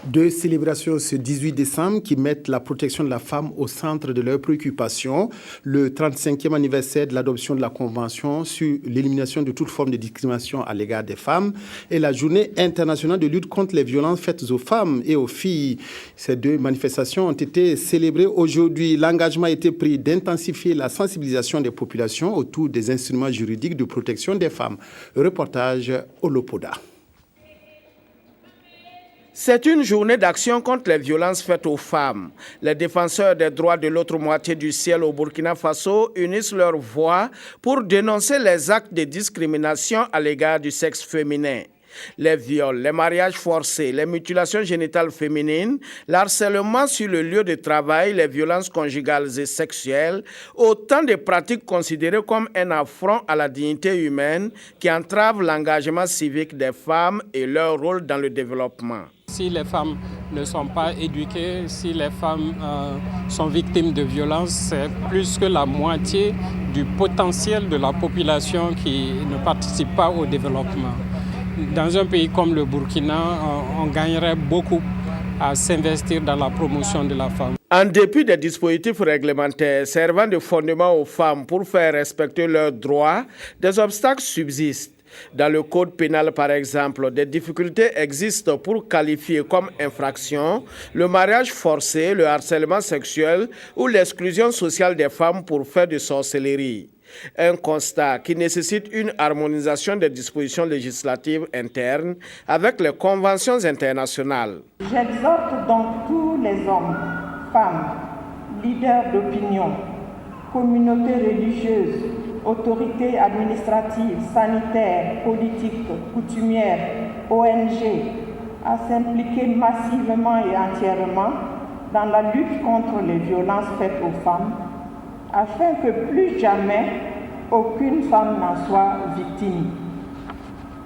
Deux célébrations ce 18 décembre qui mettent la protection de la femme au centre de leurs préoccupations. Le 35e anniversaire de l'adoption de la Convention sur l'élimination de toute forme de discrimination à l'égard des femmes et la Journée internationale de lutte contre les violences faites aux femmes et aux filles. Ces deux manifestations ont été célébrées aujourd'hui. L'engagement a été pris d'intensifier la sensibilisation des populations autour des instruments juridiques de protection des femmes. Reportage Olopoda. C'est une journée d'action contre les violences faites aux femmes. Les défenseurs des droits de l'autre moitié du ciel au Burkina Faso unissent leurs voix pour dénoncer les actes de discrimination à l'égard du sexe féminin. Les viols, les mariages forcés, les mutilations génitales féminines, l'harcèlement sur le lieu de travail, les violences conjugales et sexuelles, autant de pratiques considérées comme un affront à la dignité humaine qui entravent l'engagement civique des femmes et leur rôle dans le développement. Si les femmes ne sont pas éduquées, si les femmes sont victimes de violences, c'est plus que la moitié du potentiel de la population qui ne participe pas au développement. Dans un pays comme le Burkina, on gagnerait beaucoup à s'investir dans la promotion de la femme. En dépit des dispositifs réglementaires servant de fondement aux femmes pour faire respecter leurs droits, des obstacles subsistent. Dans le code pénal, par exemple, des difficultés existent pour qualifier comme infraction le mariage forcé, le harcèlement sexuel ou l'exclusion sociale des femmes pour faire de sorcellerie. Un constat qui nécessite une harmonisation des dispositions législatives internes avec les conventions internationales. J'exhorte donc tous les hommes, femmes, leaders d'opinion, communautés religieuses, autorités administratives, sanitaires, politiques, coutumières, ONG, à s'impliquer massivement et entièrement dans la lutte contre les violences faites aux femmes, afin que plus jamais aucune femme n'en soit victime.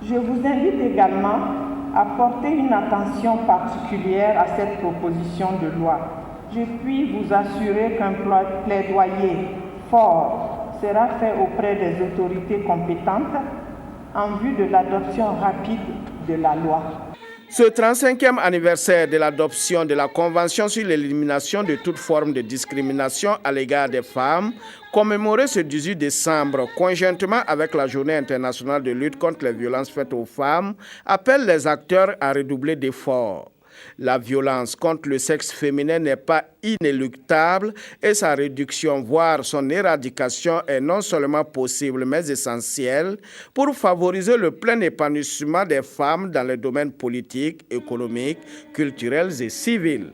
Je vous invite également à porter une attention particulière à cette proposition de loi. Je puis vous assurer qu'un plaidoyer fort sera fait auprès des autorités compétentes en vue de l'adoption rapide de la loi. Ce 35e anniversaire de l'adoption de la Convention sur l'élimination de toute forme de discrimination à l'égard des femmes, commémoré ce 18 décembre conjointement avec la Journée internationale de lutte contre les violences faites aux femmes, appelle les acteurs à redoubler d'efforts. La violence contre le sexe féminin n'est pas inéluctable et sa réduction, voire son éradication, est non seulement possible mais essentielle pour favoriser le plein épanouissement des femmes dans les domaines politiques, économiques, culturels et civils.